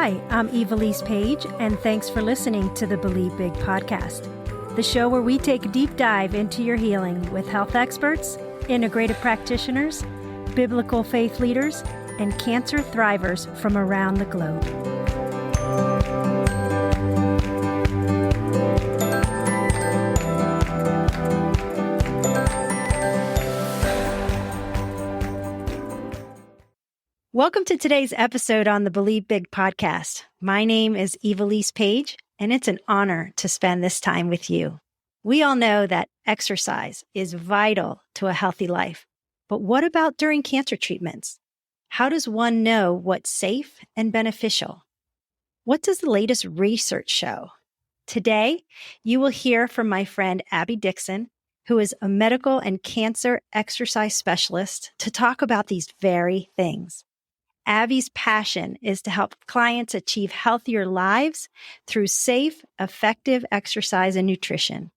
Hi, I'm Evilise Page, and thanks for listening to the Believe Big podcast, the show where we take a deep dive into your healing with health experts, integrative practitioners, biblical faith leaders, and cancer thrivers from around the globe. Welcome to today's episode on the Believe Big podcast. My name is Evilise Page, and it's an honor to spend this time with you. We all know that exercise is vital to a healthy life. But what about during cancer treatments? How does one know what's safe and beneficial? What does the latest research show? Today, you will hear from my friend Abby Dixson, who is a medical and cancer exercise specialist, to talk about these very things. Abby's passion is to help clients achieve healthier lives through safe, effective exercise and nutrition.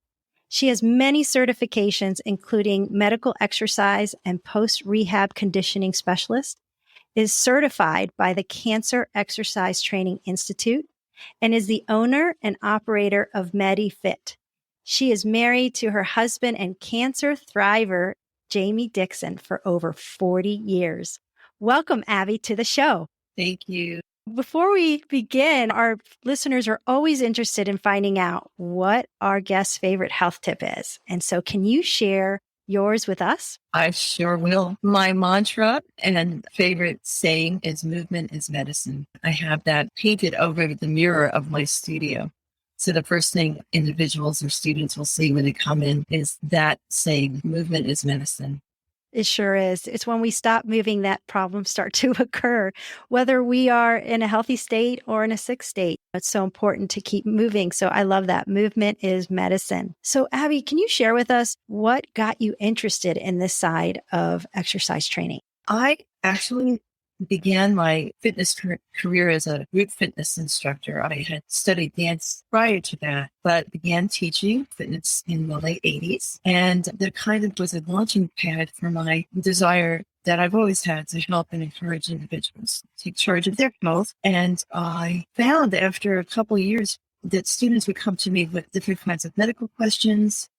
She has many certifications, including medical exercise and post-rehab conditioning specialist, is certified by the Cancer Exercise Training Institute, and is the owner and operator of MediFit. She is married to her husband and cancer thriver, Abby Dixson, for over 40 years. Welcome, Abby, to the show. Thank you. Before we begin, our listeners are always interested in finding out what our guest's favorite health tip is. And so can you share yours with us? I sure will. My mantra and favorite saying is movement is medicine. I have that painted over the mirror of my studio. So the first thing individuals or students will see when they come in is that saying, movement is medicine. It sure is. It's when we stop moving that problems start to occur, whether we are in a healthy state or in a sick state. It's so important to keep moving. So I love that. Movement is medicine. So Abby, can you share with us what got you interested in this side of exercise training? I actually began my fitness career as a group fitness instructor. I had studied dance prior to that, but began teaching fitness in the late 80s. And that kind of was a launching pad for my desire that I've always had to help and encourage individuals to take charge of their health. And I found after a couple of years that students would come to me with different kinds of medical questions,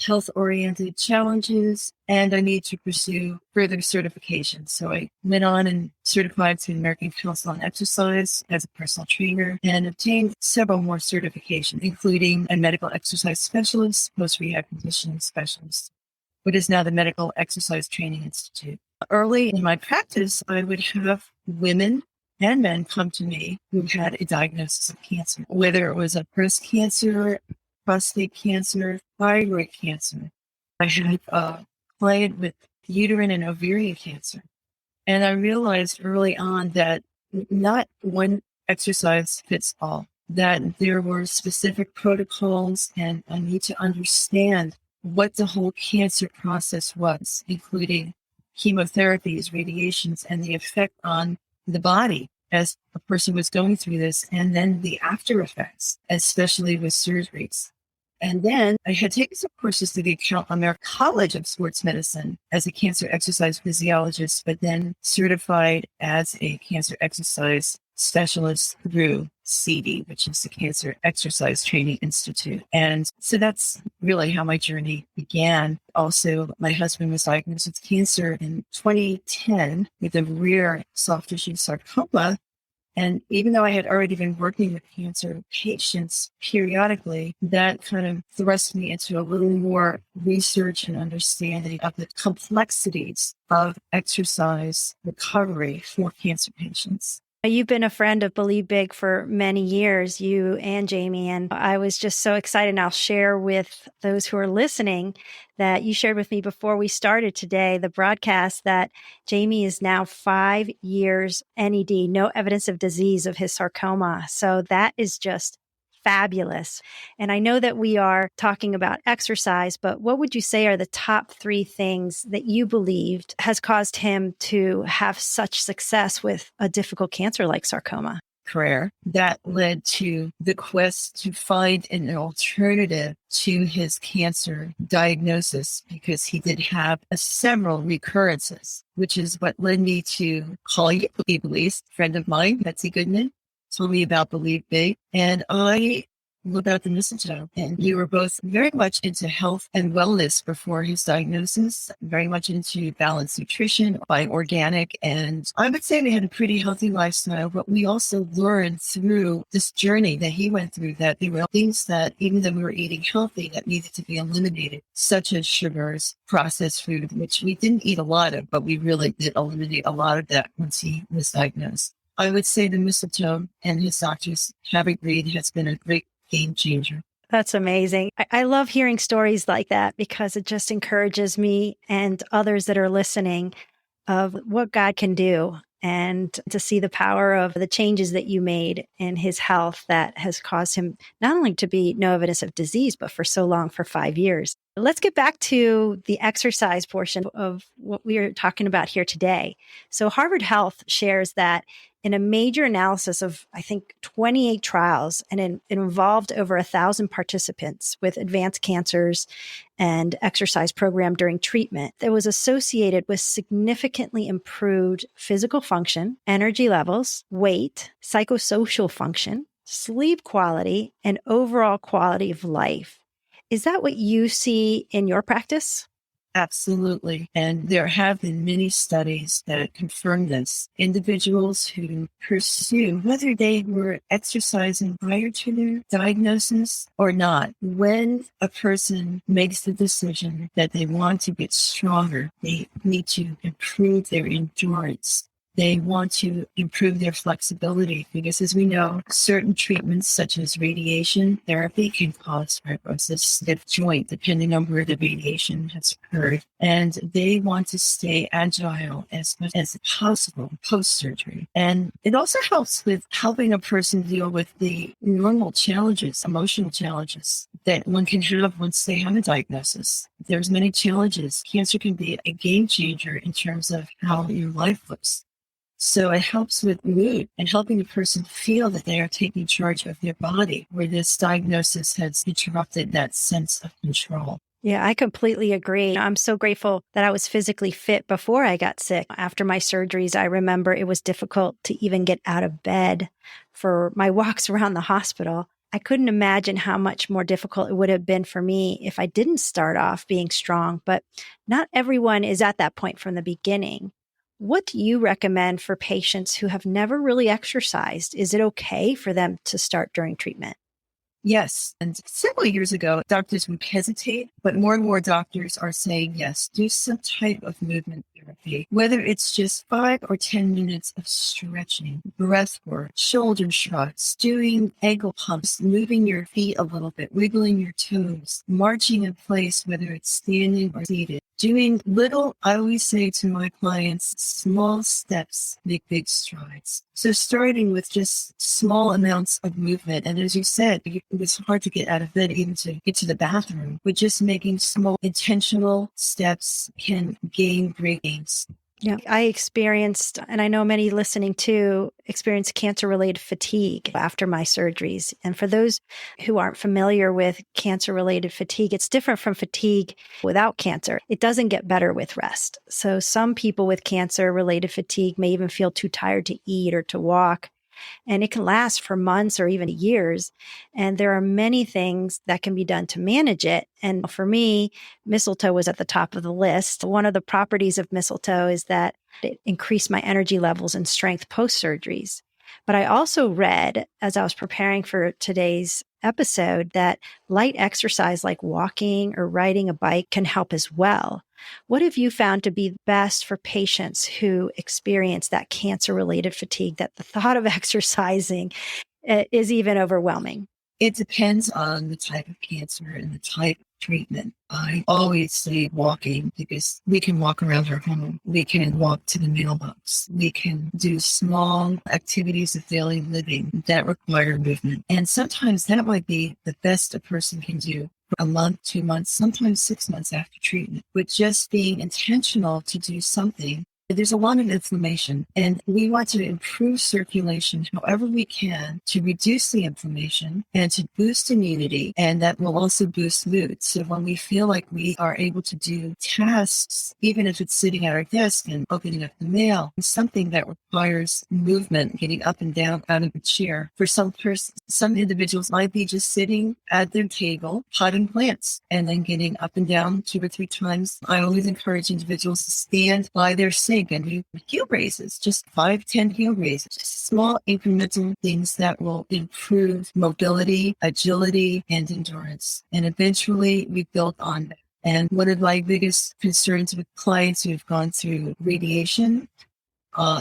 health-oriented challenges, and I need to pursue further certification. So I went on and certified to the American Council on Exercise as a personal trainer and obtained several more certifications, including a medical exercise specialist, post-rehab conditioning specialist, what is now the Medical Exercise Training Institute. Early in my practice, I would have women and men come to me who had a diagnosis of cancer, whether it was a breast cancer, prostate cancer, thyroid cancer. I had a client with uterine and ovarian cancer. And I realized early on that not one exercise fits all, that there were specific protocols, and I need to understand what the whole cancer process was, including chemotherapies, radiations, and the effect on the body as a person was going through this, and then the after effects, especially with surgeries. And then I had taken some courses through the American College of Sports Medicine as a cancer exercise physiologist, but then certified as a cancer exercise specialist through CD, which is the Cancer Exercise Training Institute. And so that's really how my journey began. Also, my husband was diagnosed with cancer in 2010 with a rare soft tissue sarcoma. And even though I had already been working with cancer patients periodically, that kind of thrust me into a little more research and understanding of the complexities of exercise recovery for cancer patients. You've been a friend of Believe Big for many years, you and Jamie, and I was just so excited. And I'll share with those who are listening that you shared with me before we started today, the broadcast, that Jamie is now 5 years NED, no evidence of disease of his sarcoma. So that is just fabulous. And I know that we are talking about exercise, but what would you say are the top 3 things that you believed has caused him to have such success with a difficult cancer like sarcoma? Prayer that led to the quest to find an alternative to his cancer diagnosis, because he did have several recurrences, which is what led me to call you, Evilise, a friend of mine, Betsy Goodman, told me about Believe Big, and I about the mistletoe. And we were both very much into health and wellness before his diagnosis, very much into balanced nutrition, buying organic. And I would say we had a pretty healthy lifestyle, but we also learned through this journey that he went through that there were things that, even though we were eating healthy, that needed to be eliminated, such as sugars, processed food, which we didn't eat a lot of, but we really did eliminate a lot of that once he was diagnosed. I would say the mistletoe and his doctors have agreed has been a great game changer. That's amazing. I love hearing stories like that because it just encourages me and others that are listening of what God can do and to see the power of the changes that you made in his health that has caused him not only to be no evidence of disease, but for so long, for 5 years. Let's get back to the exercise portion of what we are talking about here today. So Harvard Health shares that in a major analysis of, I think, 28 trials, and it involved over 1,000 participants with advanced cancers and exercise program during treatment, that was associated with significantly improved physical function, energy levels, weight, psychosocial function, sleep quality, and overall quality of life. Is that what you see in your practice? Absolutely. And there have been many studies that confirm this. Individuals who pursue, whether they were exercising prior to their diagnosis or not, when a person makes the decision that they want to get stronger, they need to improve their endurance. They want to improve their flexibility because, as we know, certain treatments such as radiation therapy can cause fibrosis, stiff joint, depending on where the radiation has occurred. And they want to stay agile as much as possible post-surgery. And it also helps with helping a person deal with the normal challenges, emotional challenges that one can have once they have a diagnosis. There's many challenges. Cancer can be a game changer in terms of how your life looks. So it helps with mood and helping the person feel that they are taking charge of their body, where this diagnosis has interrupted that sense of control. Yeah, I completely agree. I'm so grateful that I was physically fit before I got sick. After my surgeries, I remember it was difficult to even get out of bed for my walks around the hospital. I couldn't imagine how much more difficult it would have been for me if I didn't start off being strong, but not everyone is at that point from the beginning. What do you recommend for patients who have never really exercised? Is it okay for them to start during treatment? Yes. And several years ago, doctors would hesitate, but more and more doctors are saying, yes, do some type of movement therapy, whether it's just 5 or 10 minutes of stretching, breath work, shoulder shrugs, doing ankle pumps, moving your feet a little bit, wiggling your toes, marching in place, whether it's standing or seated. Doing little, I always say to my clients, small steps make big strides. So starting with just small amounts of movement. And as you said, it was hard to get out of bed, even to get to the bathroom. But just making small intentional steps can gain great gains. Yeah, I experienced, and I know many listening too, experienced cancer-related fatigue after my surgeries. And for those who aren't familiar with cancer-related fatigue, it's different from fatigue without cancer. It doesn't get better with rest. So some people with cancer-related fatigue may even feel too tired to eat or to walk. And it can last for months or even years. And there are many things that can be done to manage it. And for me, mistletoe was at the top of the list. One of the properties of mistletoe is that it increased my energy levels and strength post-surgeries. But I also read, as I was preparing for today's episode, that light exercise like walking or riding a bike can help as well. What have you found to be best for patients who experience that cancer-related fatigue, that the thought of exercising is even overwhelming? It depends on the type of cancer and the type of treatment. I always say walking because we can walk around our home. We can walk to the mailbox. We can do small activities of daily living that require movement. And sometimes that might be the best a person can do for a month, 2 months, sometimes 6 months after treatment. But just being intentional to do something There's a lot of inflammation, and we want to improve circulation however we can to reduce the inflammation and to boost immunity, and that will also boost mood. So when we feel like we are able to do tasks, even if it's sitting at our desk and opening up the mail, something that requires movement, getting up and down out of a chair. For some individuals might be just sitting at their table, potting plants, and then getting up and down 2 or 3 times. I always encourage individuals to stand by their sink and do heel raises, just 5-10 heel raises, just small incremental things that will improve mobility, agility, and endurance. And eventually we build on that. And one of my biggest concerns with clients who have gone through radiation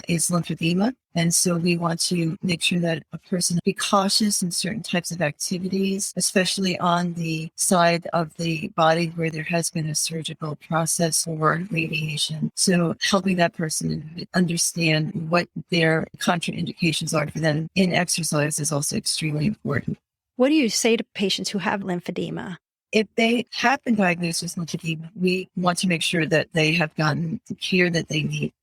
is lymphedema. And so we want to make sure that a person be cautious in certain types of activities, especially on the side of the body where there has been a surgical process or radiation. So helping that person understand what their contraindications are for them in exercise is also extremely important. What do you say to patients who have lymphedema? If they have been diagnosed with lymphedema, we want to make sure that they have gotten the care that they need,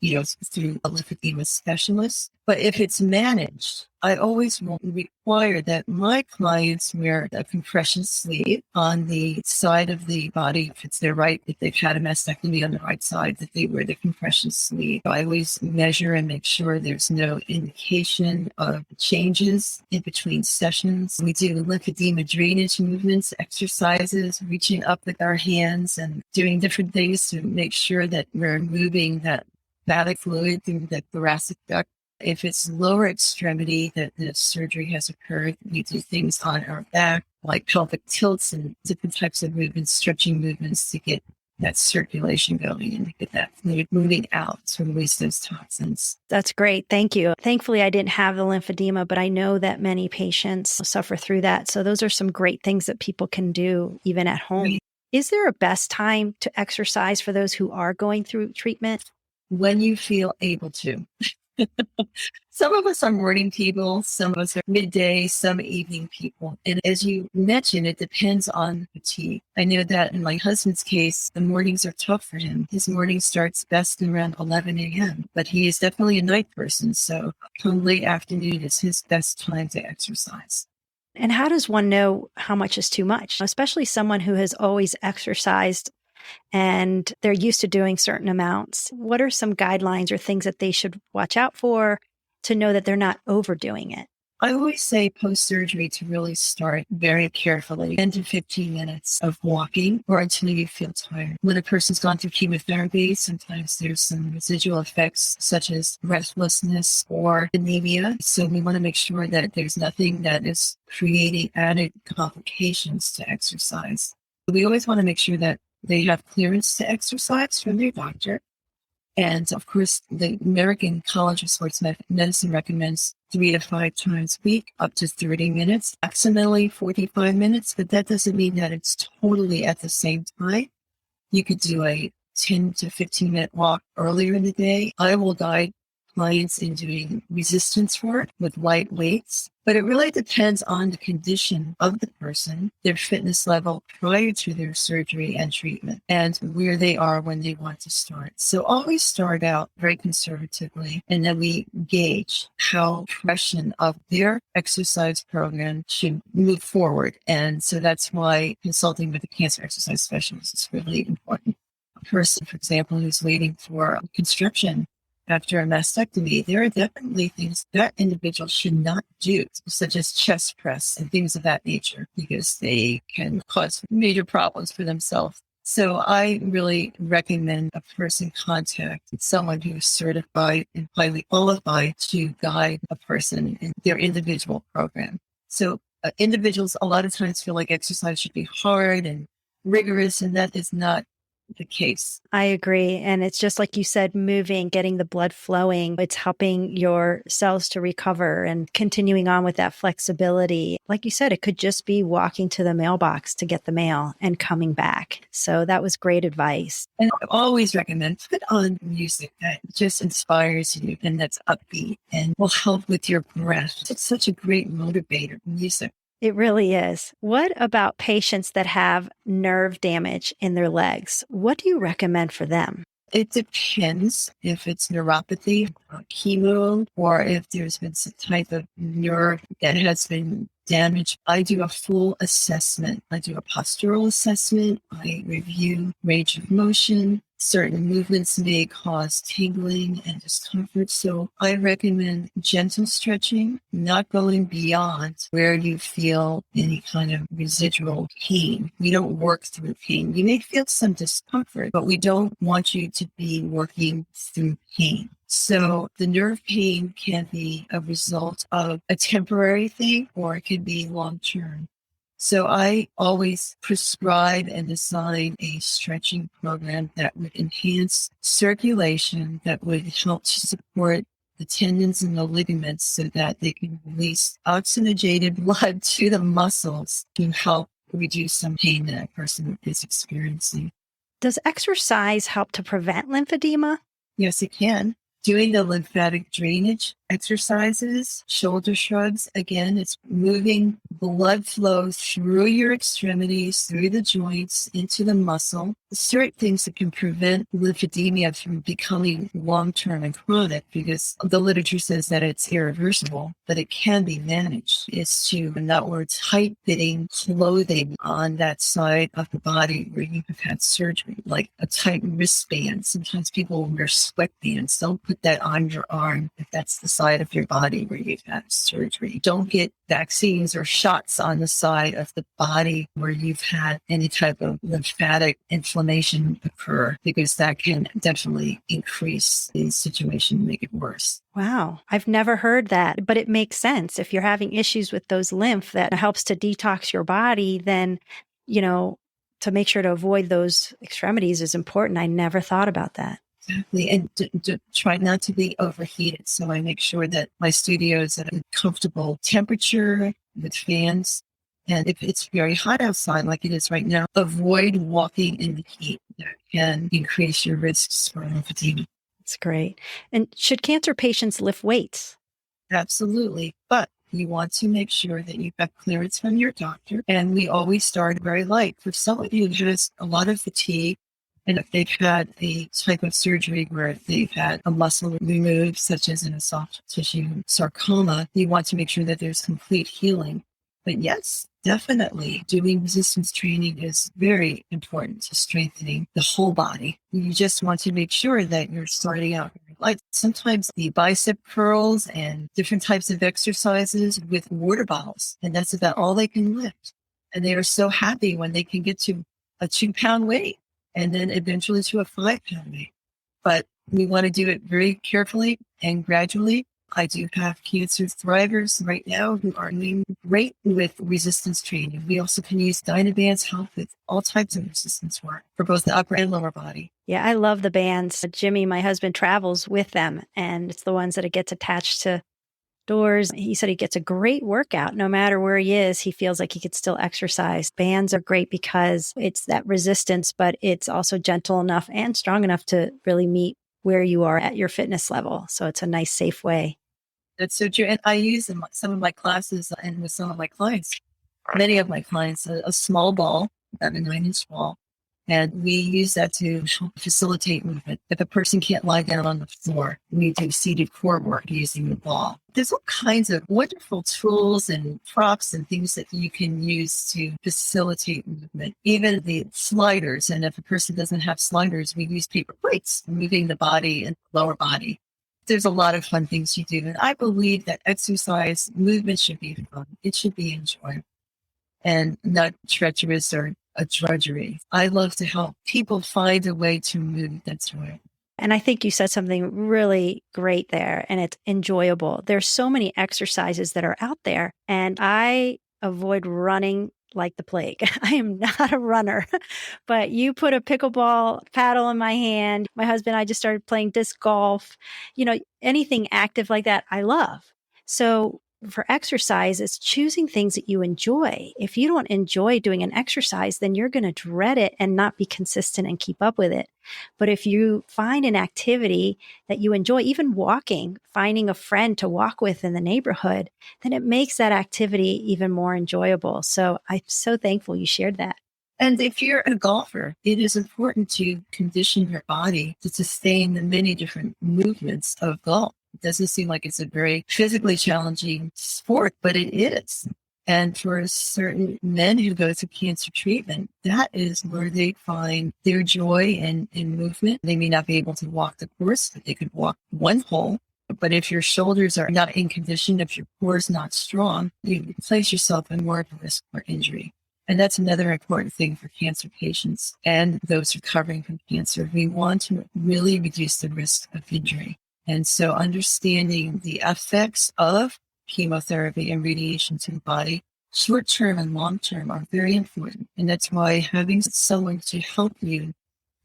through a lymphedema specialist. But if it's managed, I always will require that my clients wear a compression sleeve on the side of the body. If they've had a mastectomy on the right side, that they wear the compression sleeve. I always measure and make sure there's no indication of changes in between sessions. We do lymphedema drainage movements, exercises, reaching up with our hands and doing different things to make sure that we're moving that lymphatic fluid through the thoracic duct. If it's lower extremity that the surgery has occurred, we do things on our back, like pelvic tilts and different types of movements, stretching movements to get that circulation going and to get that fluid moving out to release those toxins. That's great. Thank you. Thankfully, I didn't have the lymphedema, but I know that many patients suffer through that. So those are some great things that people can do even at home. Right. Is there a best time to exercise for those who are going through treatment? When you feel able to. Some of us are morning people, some of us are midday, some evening people. And as you mentioned, it depends on fatigue. I know that in my husband's case, the mornings are tough for him. His morning starts best around 11 a.m., but he is definitely a night person. So come late afternoon is his best time to exercise. And how does one know how much is too much, especially someone who has always exercised and they're used to doing certain amounts? What are some guidelines or things that they should watch out for to know that they're not overdoing it? I always say post-surgery to really start very carefully, 10 to 15 minutes of walking or until you feel tired. When a person's gone through chemotherapy, sometimes there's some residual effects such as breathlessness or anemia. So we want to make sure that there's nothing that is creating added complications to exercise. We always want to make sure that they have clearance to exercise from their doctor. And of course, the American College of Sports Medicine recommends 3 to 5 times a week, up to 30 minutes, maximally 45 minutes. But that doesn't mean that it's totally at the same time. You could do a 10 to 15-minute walk earlier in the day. I will guide clients in doing resistance work with light weights, but it really depends on the condition of the person, their fitness level prior to their surgery and treatment, and where they are when they want to start. So always start out very conservatively, and then we gauge how progression of their exercise program should move forward. And so that's why consulting with a cancer exercise specialist is really important. A person, for example, who's waiting for construction after a mastectomy, there are definitely things that individual should not do, such as chest press and things of that nature, because they can cause major problems for themselves. So I really recommend a person contact someone who is certified and highly qualified to guide a person in their individual program. So individuals a lot of times feel like exercise should be hard and rigorous, and that is not the case. I agree. And it's just like you said, moving, getting the blood flowing. It's helping your cells to recover and continuing on with that flexibility. Like you said, it could just be walking to the mailbox to get the mail and coming back. So that was great advice. And I always recommend put on music that just inspires you and that's upbeat and will help with your breath. It's such a great motivator, music. It really is. What about patients that have nerve damage in their legs? What do you recommend for them? It depends if it's neuropathy, chemo, or if there's been some type of nerve that has been damaged. I do a full assessment. I do a postural assessment. I review range of motion. Certain movements may cause tingling and discomfort. So I recommend gentle stretching, not going beyond where you feel any kind of residual pain. We don't work through pain. You may feel some discomfort, but we don't want you to be working through pain. So the nerve pain can be a result of a temporary thing, or it can be long-term. So I always prescribe and design a stretching program that would enhance circulation, that would help to support the tendons and the ligaments so that they can release oxygenated blood to the muscles to help reduce some pain that a person is experiencing. Does exercise help to prevent lymphedema? Yes, it can. Doing the lymphatic drainage exercises, shoulder shrugs, again, it's moving blood flow through your extremities, through the joints, into the muscle. Certain things that can prevent lymphedema from becoming long-term and chronic, because the literature says that it's irreversible, but it can be managed, is to not wear tight-fitting clothing on that side of the body where you have had surgery, like a tight wristband. Sometimes people wear sweatbands. Don't put that on your arm if that's the side of your body where you've had surgery. Don't get vaccines or shots on the side of the body where you've had any type of lymphatic inflammation occur, because that can definitely increase the situation and make it worse. Wow. I've never heard that, but it makes sense. If you're having issues with those lymph that helps to detox your body, then, to make sure to avoid those extremities is important. I never thought about that. Exactly. And try not to be overheated. So I make sure that my studio is at a comfortable temperature with fans. And if it's very hot outside, like it is right now, avoid walking in the heat. That can increase your risks for lymphedema. That's great. And should cancer patients lift weights? Absolutely. But you want to make sure that you've got clearance from your doctor. And we always start very light. For somebody who has a lot of fatigue, and if they've had a type of surgery where they've had a muscle removed, such as in a soft tissue sarcoma, you want to make sure that there's complete healing. But yes, definitely doing resistance training is very important to strengthening the whole body. You just want to make sure that you're starting out very light. Sometimes the bicep curls and different types of exercises with water bottles, and that's about all they can lift. And they are so happy when they can get to a 2-pound weight, and then eventually to a 5-pound weight. But we want to do it very carefully and gradually. I do have cancer thrivers right now who are doing great with resistance training. We also can use Dynabands help with all types of resistance work for both the upper and lower body. Yeah, I love the bands. Jimmy, my husband, travels with them, and it's the ones that it gets attached to doors. He said he gets a great workout no matter where he is. He feels like he could still exercise. Bands are great because it's that resistance, but it's also gentle enough and strong enough to really meet where you are at your fitness level. So it's a nice, safe way. That's so true. And I use in some of my classes and with some of my clients, many of my clients, a small ball, about a 9-inch ball. And we use that to facilitate movement. If a person can't lie down on the floor, we do seated core work using the ball. There's all kinds of wonderful tools and props and things that you can use to facilitate movement. Even the sliders. And if a person doesn't have sliders, we use paper plates, moving the body and the lower body. There's a lot of fun things you do. And I believe that exercise movement should be fun. It should be enjoyable and not treacherous or a drudgery. I love to help people find a way to move that's right. And I think you said something really great there, and it's enjoyable. There's so many exercises that are out there, and I avoid running like the plague. I am not a runner, but you put a pickleball paddle in my hand. My husband and I just started playing disc golf. Anything active like that, I love. So for exercise, it's choosing things that you enjoy. If you don't enjoy doing an exercise, then you're going to dread it and not be consistent and keep up with it. But if you find an activity that you enjoy, even walking, finding a friend to walk with in the neighborhood, then it makes that activity even more enjoyable. So I'm so thankful you shared that. And if you're a golfer, it is important to condition your body to sustain the many different movements of golf. It doesn't seem like it's a very physically challenging sport, but it is. And for certain men who go through cancer treatment, that is where they find their joy in movement. They may not be able to walk the course, but they could walk one hole. But if your shoulders are not in condition, if your core is not strong, you place yourself in more of a risk for injury. And that's another important thing for cancer patients and those recovering from cancer. We want to really reduce the risk of injury. And so understanding the effects of chemotherapy and radiation to the body, short-term and long-term, are very important. And that's why having someone to help you,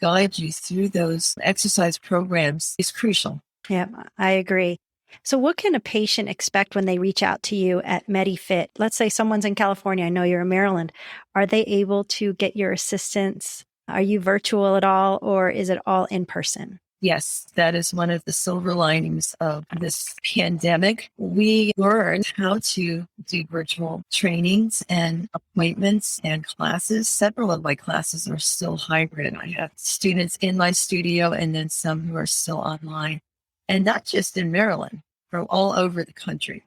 guide you through those exercise programs is crucial. Yeah, I agree. So what can a patient expect when they reach out to you at MediFit? Let's say someone's in California. I know you're in Maryland. Are they able to get your assistance? Are you virtual at all, or is it all in person? Yes, that is one of the silver linings of this pandemic. We learned how to do virtual trainings and appointments and classes. Several of my classes are still hybrid. I have students in my studio and then some who are still online. And not just in Maryland, from all over the country.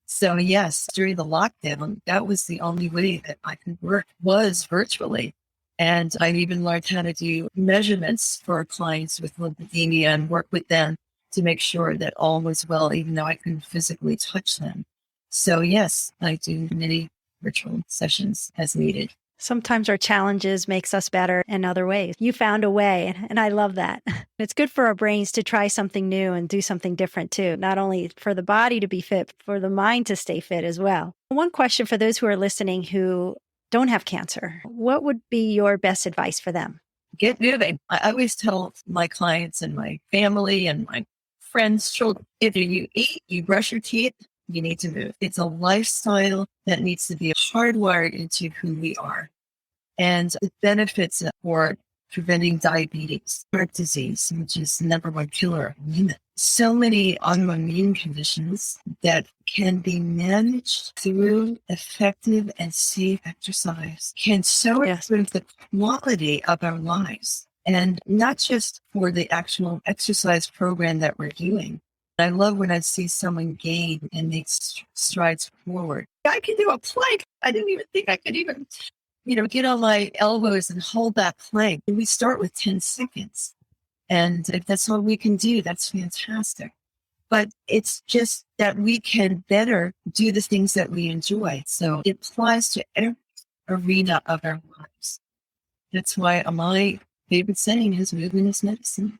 So yes, during the lockdown, that was the only way that I could work, was virtually. And I've even learned how to do measurements for clients with lymphedema and work with them to make sure that all was well, even though I couldn't physically touch them. So yes, I do many virtual sessions as needed. Sometimes our challenges makes us better in other ways. You found a way, and I love that. It's good for our brains to try something new and do something different too, not only for the body to be fit, but for the mind to stay fit as well. One question for those who are listening who don't have cancer, what would be your best advice for them? Get moving. I always tell my clients and my family and my friends, children, if you eat, you brush your teeth, you need to move. It's a lifestyle that needs to be hardwired into who we are. And the benefits for preventing diabetes, heart disease, which is the number one killer of women. So many autoimmune conditions that can be managed through effective and safe exercise can so improve the quality of our lives. And not just for the actual exercise program that we're doing. I love when I see someone gain and make strides forward. I can do a plank. I didn't even think I could even, get on my elbows and hold that plank. And we start with 10 seconds. And if that's what we can do, that's fantastic. But it's just that we can better do the things that we enjoy. So it applies to every arena of our lives. That's why my favorite saying is movement is medicine.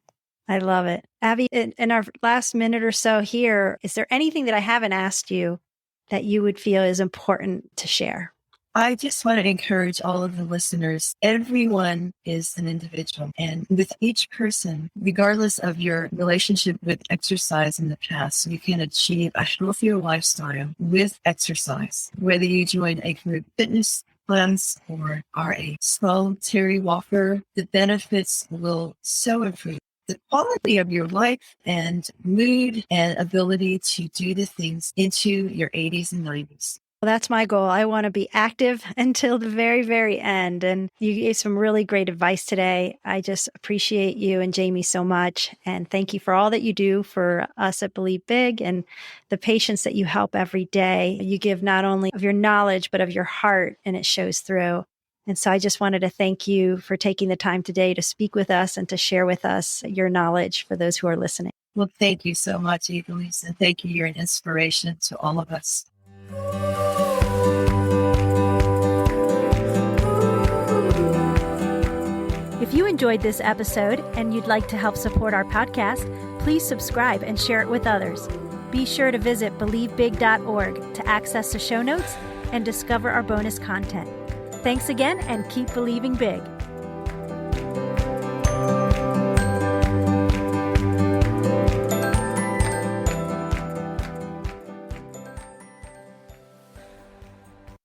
I love it. Abby, in our last minute or so here, is there anything that I haven't asked you that you would feel is important to share? I just want to encourage all of the listeners. Everyone is an individual. And with each person, regardless of your relationship with exercise in the past, you can achieve a healthier lifestyle with exercise. Whether you join a group fitness class or are a solitary walker, the benefits will so improve the quality of your life and mood and ability to do the things into your 80s and 90s. Well, that's my goal. I want to be active until the very, very end. And you gave some really great advice today. I just appreciate you and Jamie so much. And thank you for all that you do for us at Believe Big and the patients that you help every day. You give not only of your knowledge, but of your heart, and it shows through. And so I just wanted to thank you for taking the time today to speak with us and to share with us your knowledge for those who are listening. Well, thank you so much, Evelise, and thank you. You're an inspiration to all of us. If you enjoyed this episode and you'd like to help support our podcast, please subscribe and share it with others. Be sure to visit believebig.org to access the show notes and discover our bonus content. Thanks again, and keep believing big.